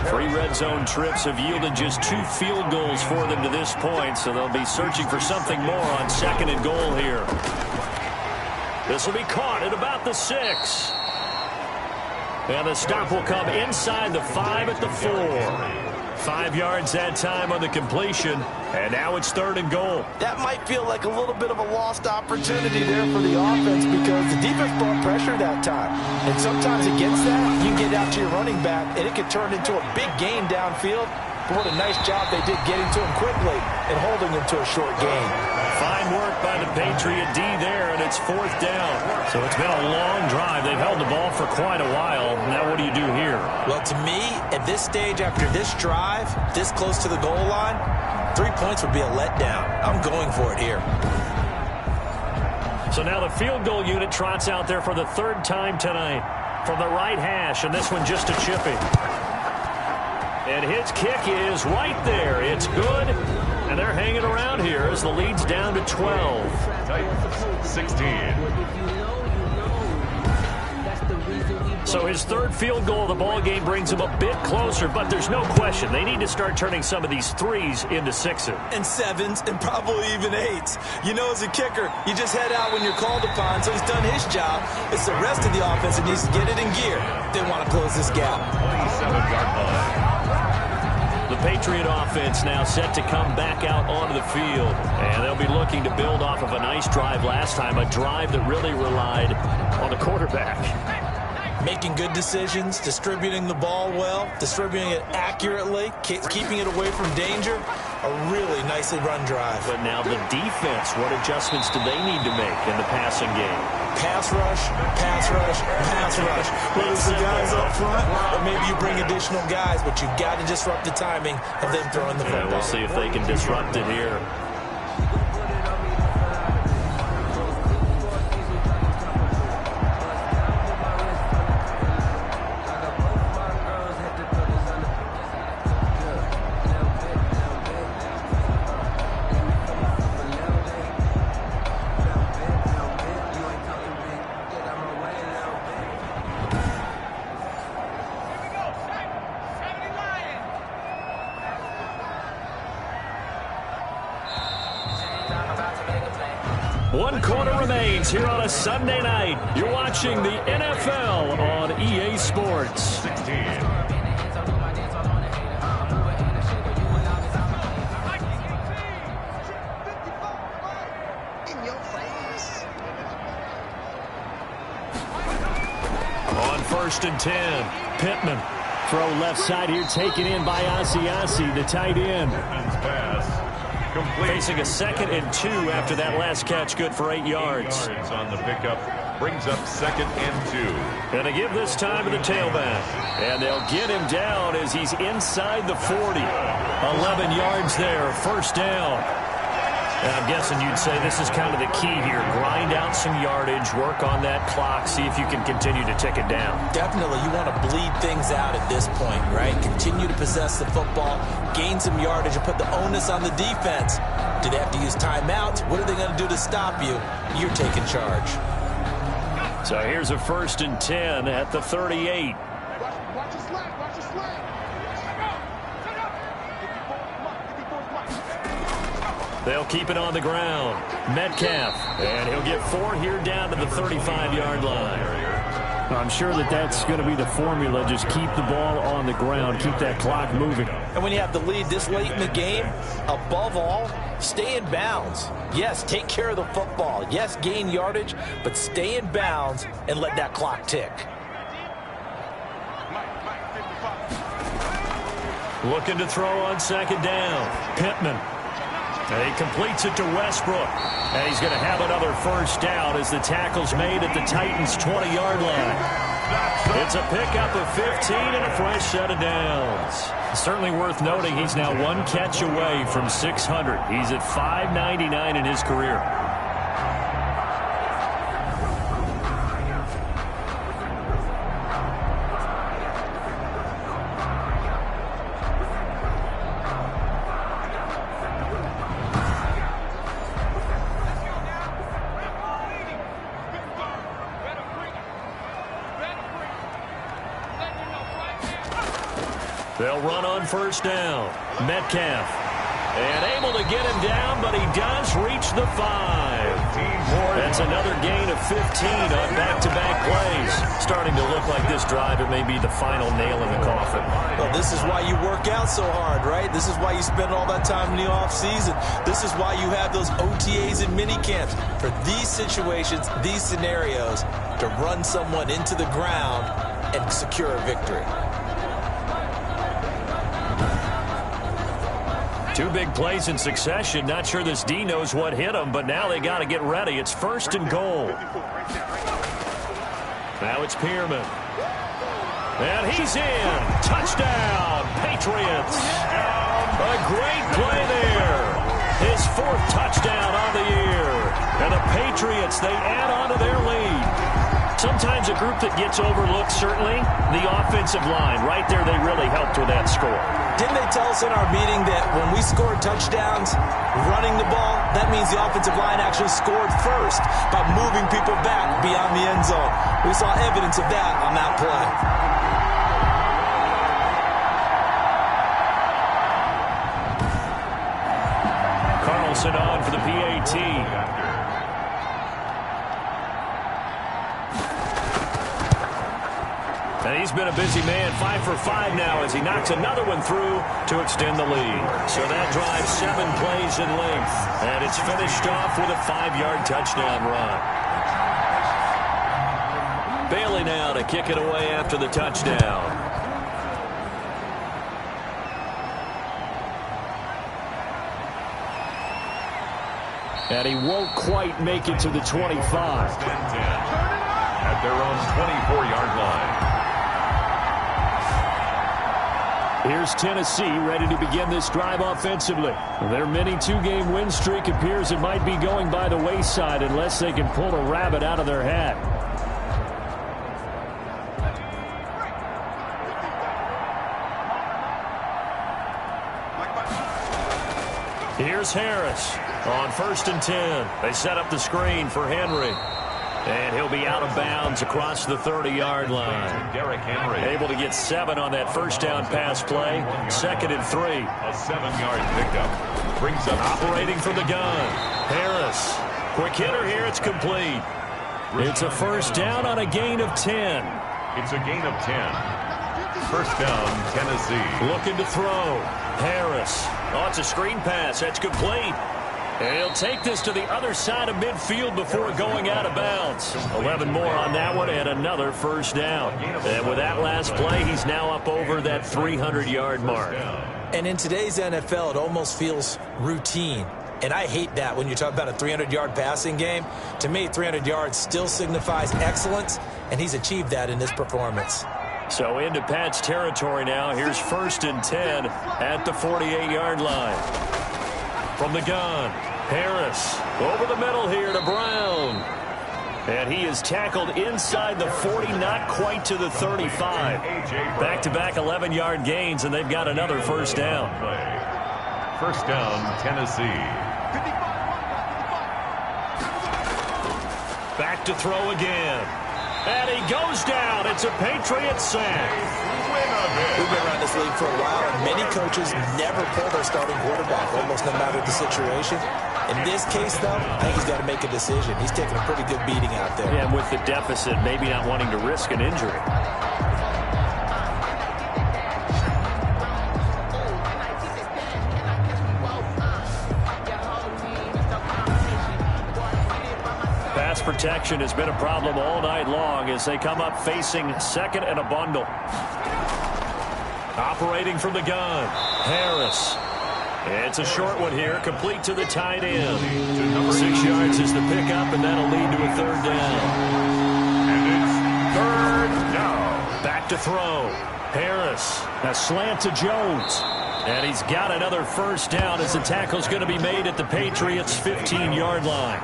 3 red zone trips have yielded just 2 field goals for them to this point, so they'll be searching for something more on 2nd and goal here. This will be caught at about the 6. And the stop will come inside the 5 at the 4. 5 yards that time on the completion, and now it's 3rd and goal. That might feel like a little bit of a lost opportunity there for the offense because the defense brought pressure that time. And sometimes against that, you can get out to your running back, and it can turn into a big gain downfield. But what a nice job they did getting to him quickly and holding him to a short gain. Fine work by the Patriot D there, and it's 4th down. So it's been a long drive. They've held the ball for quite a while. Now what do you do here? Well, to me, at this stage after this drive, this close to the goal line, 3 points would be a letdown. I'm going for it here. So now the field goal unit trots out there for the 3rd time tonight from the right hash, and this one just a chipping. And his kick is right there. It's good. And they're hanging around here as the lead's down to 12. Titans 16. So his 3rd field goal of the ball game brings him a bit closer, but there's no question they need to start turning some of these 3s into 6s. And 7s and probably even 8s. You know, as a kicker, you just head out when you're called upon, so he's done his job. It's the rest of the offense that needs to get it in gear. They want to close this gap. 27-yard line. The Patriot offense now set to come back out onto the field. And they'll be looking to build off of a nice drive last time, a drive that really relied on the quarterback. Making good decisions, distributing the ball well, distributing it accurately, keeping it away from danger. A really nicely run drive. But now the defense, what adjustments do they need to make in the passing game? Pass rush, pass rush, pass rush. Whether it's the guys up front, or maybe you bring additional guys, but you've got to disrupt the timing of them throwing the football. We'll see if they can disrupt it here. One quarter remains here on a Sunday night. You're watching the NFL on EA Sports. 16. On 1st and 10, Pittman. Throw left side here, taken in by Asiasi, the tight end. Pass. Complete. Facing a 2nd and 2 after that last catch, good for 8 yards. On the pickup. Brings up 2nd and 2. And they give this time to the tailback. And they'll get him down as he's inside the 40. 11 yards there, 1st down. And I'm guessing you'd say this is kind of the key here. Grind out some yardage, work on that clock, see if you can continue to tick it down. Definitely, you want to bleed things out at this point, right? Continue to possess the football, gain some yardage, and put the onus on the defense. Do they have to use timeouts? What are they going to do to stop you? You're taking charge. So here's a 1st and 10 at the 38. Watch your slack. Watch your slack. They'll keep it on the ground. Metcalf, and he'll get 4 here down to the 35-yard line. I'm sure that's going to be the formula. Just keep the ball on the ground, keep that clock moving. And when you have the lead this late in the game, above all, stay in bounds. Yes, take care of the football. Yes, gain yardage, but stay in bounds and let that clock tick. Looking to throw on 2nd down. Pittman. And he completes it to Westbrook. And he's going to have another 1st down as the tackle's made at the Titans' 20-yard line. It's a pickup of 15 and a fresh set of downs. Certainly worth noting he's now 1 catch away from 600. He's at 599 in his career. They'll run on 1st down. Metcalf. And able to get him down, but he does reach the 5. That's another gain of 15 on back-to-back plays. Starting to look like this drive, it may be the final nail in the coffin. Well, this is why you work out so hard, right? This is why you spend all that time in the offseason. This is why you have those OTAs and minicamps. For these situations, these scenarios, to run someone into the ground and secure a victory. 2 big plays in succession. Not sure this D knows what hit him, but now they got to get ready. It's 1st and goal. Now it's Pierman. And he's in. Touchdown, Patriots. A great play there. His 4th touchdown on the year. And the Patriots, they add on to their lead. Sometimes a group that gets overlooked, certainly, the offensive line. Right there, they really helped with that score. Didn't they tell us in our meeting that when we scored touchdowns running the ball, that means the offensive line actually scored first by moving people back beyond the end zone? We saw evidence of that on that play. Carlson on for the PAT. And he's been a busy man, 5 for 5 now as he knocks another one through to extend the lead. So that drives 7 plays in length. And it's finished off with a 5-yard touchdown run. Bailey now to kick it away after the touchdown. And he won't quite make it to the 25. At their own 24-yard line. Here's Tennessee ready to begin this drive offensively. Their mini 2-game win streak appears it might be going by the wayside unless they can pull a rabbit out of their hat. Here's Harris on 1st and 10. They set up the screen for Henry. And he'll be out of bounds across the 30-yard line. Derrick Henry. Able to get 7 on that 1st down pass play. 2nd and 3. A 7-yard pickup. Brings up operating from the gun. Harris. Quick hitter here. It's complete. It's a first down on a gain of 10. It's a gain of 10. First down, Tennessee. Looking to throw. Harris. Oh, it's a screen pass. That's complete. And he'll take this to the other side of midfield before going out of bounds. 11 more on that one and another first down. And with that last play, he's now up over that 300-yard mark. And in today's NFL, it almost feels routine. And I hate that when you talk about a 300-yard passing game. To me, 300 yards still signifies excellence, and he's achieved that in this performance. So into Pat's territory now. Here's first and 10 at the 48-yard line. From the gun, Harris over the middle here to Brown. And he is tackled inside the 40, not quite to the 35. Back-to-back 11-yard gains, and they've got another first down. First down, Tennessee. Back to throw again. And he goes down. It's a Patriots sack. We've been around this league for a while, and many coaches never pull their starting quarterback, almost no matter the situation. In this case, though, I think he's got to make a decision. He's taking a pretty good beating out there. Yeah, and with the deficit, maybe not wanting to risk an injury. Pass protection has been a problem all night long as they come up facing second and a bundle. Operating from the gun, Harris. It's a short one here, complete to the tight end. 6 yards is the pickup, and that'll lead to a third down. And it's third down. Back to throw. Harris, a slant to Jones. And he's got another first down as the tackle's going to be made at the Patriots' 15-yard line.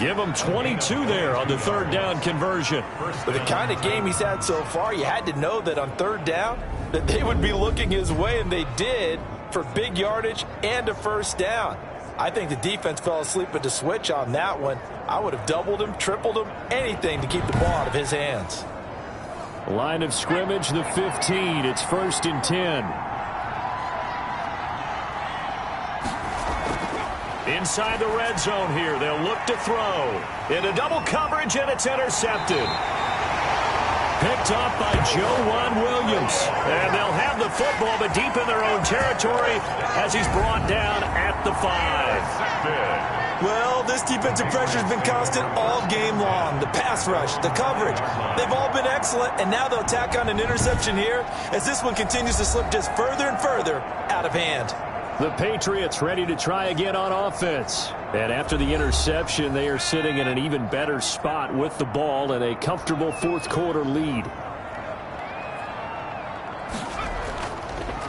Give him 22 there on the third down conversion. With the kind of game he's had so far, you had to know that on third down that they would be looking his way, and they did, for big yardage and a first down. I think the defense fell asleep at the switch on that one. I would have doubled him, tripled him, anything to keep the ball out of his hands. Line of scrimmage, the 15. It's first and 10. Inside the red zone here, they'll look to throw. Into double coverage, and it's intercepted. Picked off by Joe Williams. And they'll have the football, but deep in their own territory as he's brought down at the 5. Well, this defensive pressure has been constant all game long. The pass rush, the coverage, they've all been excellent, and now they'll tack on an interception here as this one continues to slip just further and further out of hand. The Patriots ready to try again on offense. And after the interception, they are sitting in an even better spot with the ball and a comfortable fourth-quarter lead.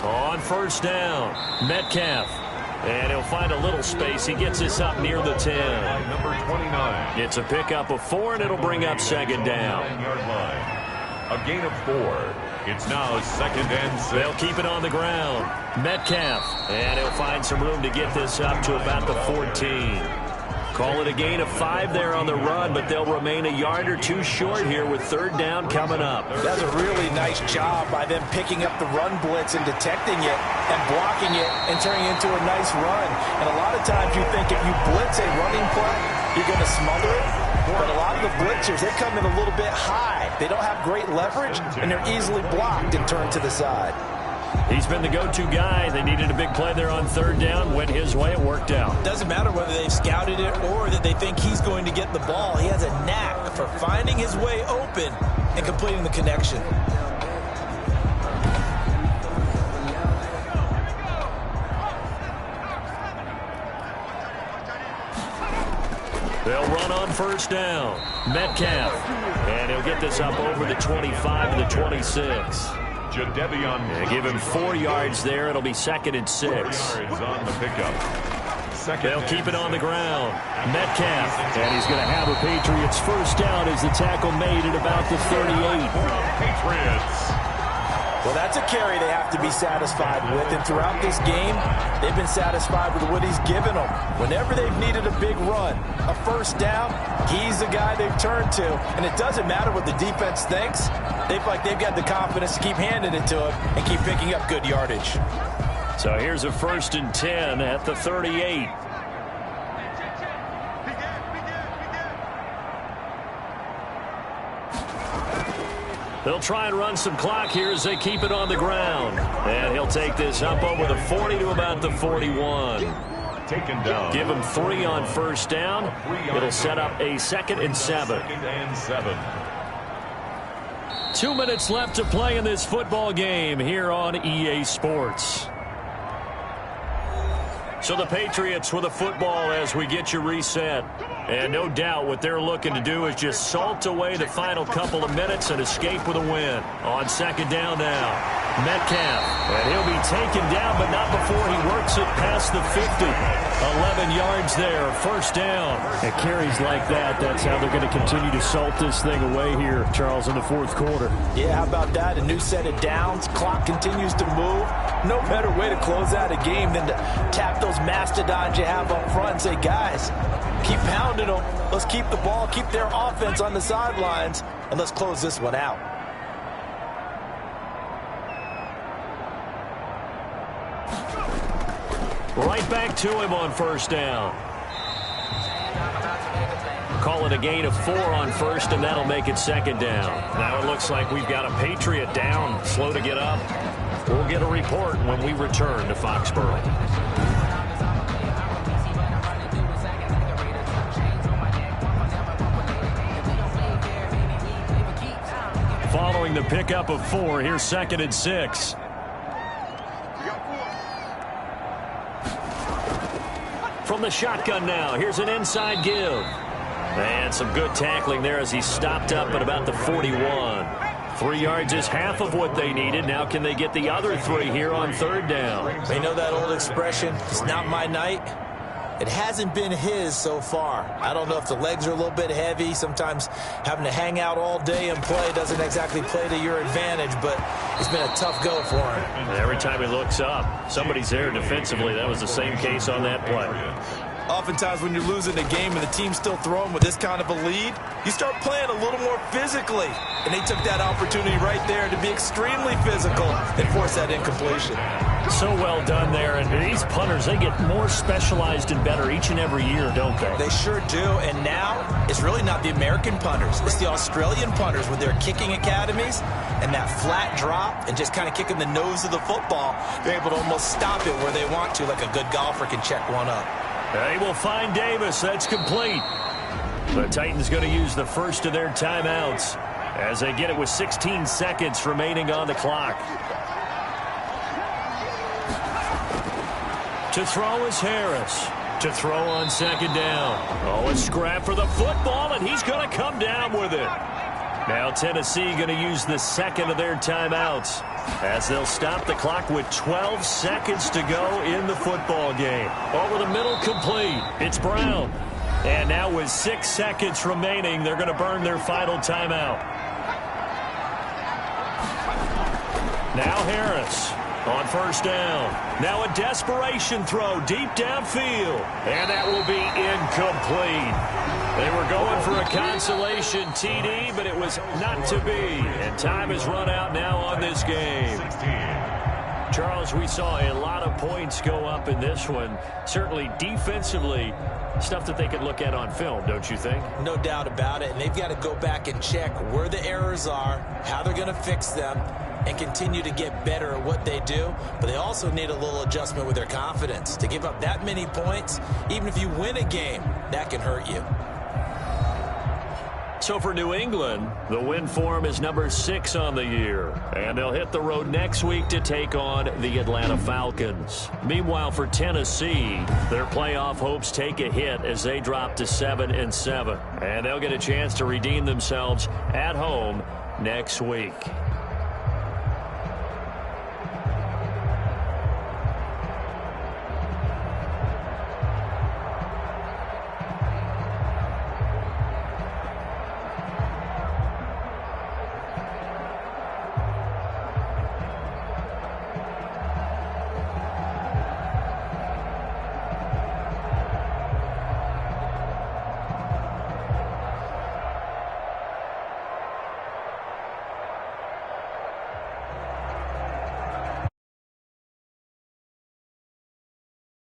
On first down, Metcalf. And he'll find a little space. He gets this up near the 10. Number 29. It's a pickup of 4, and it'll bring up second down. 9-yard line. A gain of 4. It's now second and 6. They'll keep it on the ground. Metcalf. And he'll find some room to get this up to about the 14. Call it a gain of 5 there on the run, but they'll remain a yard or two short here with third down coming up. That's a really nice job by them picking up the run blitz and detecting it and blocking it and turning it into a nice run. And a lot of times you think if you blitz a running play, you're going to smother it. But a lot of the blitzers, they come in a little bit high. They don't have great leverage, and they're easily blocked and turned to the side. He's been the go-to guy. They needed a big play there on third down. Went his way. It worked out. Doesn't matter whether they've scouted it or that they think he's going to get the ball. He has a knack for finding his way open and completing the connection. They'll run on first down. Metcalf. And he'll get this up over the 25 to the 26. Jadeveon. Give him 4 yards there. It'll be second and 6. 4 yards on the pickup. They'll keep it on the ground. Metcalf. And he's going to have a Patriots first down as the tackle made at about the 38. Patriots. Well, that's a carry they have to be satisfied with. And throughout this game, they've been satisfied with what he's given them. Whenever they've needed a big run, a first down, he's the guy they've turned to. And it doesn't matter what the defense thinks. They feel like they've got the confidence to keep handing it to him and keep picking up good yardage. So here's a first and 10 at the 38. They'll try and run some clock here as they keep it on the ground. And he'll take this up over the 40 to about the 41. Taken down. Give him 3 on first down. It'll set up a 2nd and 7. 2nd and 7. 2 minutes left to play in this football game here on EA Sports. So the Patriots with the football as we get you reset. And no doubt what they're looking to do is just salt away the final couple of minutes and escape with a win. On 2nd down now. Metcalf. And he'll be taken down, but not before he works it past the 50. 11 yards there. First down. At carries like that, that's how they're going to continue to salt this thing away here, Charles, in the 4th quarter. Yeah, how about that? A new set of downs. Clock continues to move. No better way to close out a game than to tap those mastodons you have up front and say, guys, keep pounding them. Let's keep the ball, keep their offense on the sidelines, and let's close this one out. Right back to him on first down. Call it a gain of 4 on first, and that'll make it 2nd down. Now it looks like we've got a Patriot down, slow to get up. We'll get a report when we return to Foxborough. Following the pickup of 4, here's 2nd and 6. From the shotgun now, here's an inside give. And some good tackling there as he stopped up at about the 41. 3 yards is half of what they needed. Now can they get the other 3 here on 3rd down? They know that old expression, it's not my night. It hasn't been his so far. I don't know if the legs are a little bit heavy. Sometimes having to hang out all day and play doesn't exactly play to your advantage, but it's been a tough go for him. And every time he looks up, somebody's there defensively. That was the same case on that play. Oftentimes when you're losing a game and the team's still throwing with this kind of a lead, you start playing a little more physically. And they took that opportunity right there to be extremely physical and force that incompletion. So well done there. And these punters, they get more specialized and better each and every year, don't they? They sure do. And now it's really not the American punters. It's the Australian punters with their kicking academies and that flat drop and just kind of kicking the nose of the football. They're able to almost stop it where they want to, like a good golfer can check one up. They will find Davis. That's complete. The Titans going to use the first of their timeouts as they get it with 16 seconds remaining on the clock. To throw is Harris. To throw on 2nd down. Oh, a scrap for the football, and he's going to come down with it. Now Tennessee going to use the 2nd of their timeouts as they'll stop the clock with 12 seconds to go in the football game. Over the middle, complete. It's Brown. And now with 6 seconds remaining, they're going to burn their final timeout. Now Harris on first down. Now a desperation throw deep downfield. And that will be incomplete. They were going for a consolation TD, but it was not to be. And time has run out now on this game. Charles, we saw a lot of points go up in this one. Certainly defensively, stuff that they could look at on film, don't you think? No doubt about it. And they've got to go back and check where the errors are, how they're going to fix them, and continue to get better at what they do. But they also need a little adjustment with their confidence. To give up that many points, even if you win a game, that can hurt you. So for New England, the win form is number 6 on the year. And they'll hit the road next week to take on the Atlanta Falcons. Meanwhile, for Tennessee, their playoff hopes take a hit as they drop to 7-7. And they'll get a chance to redeem themselves at home next week.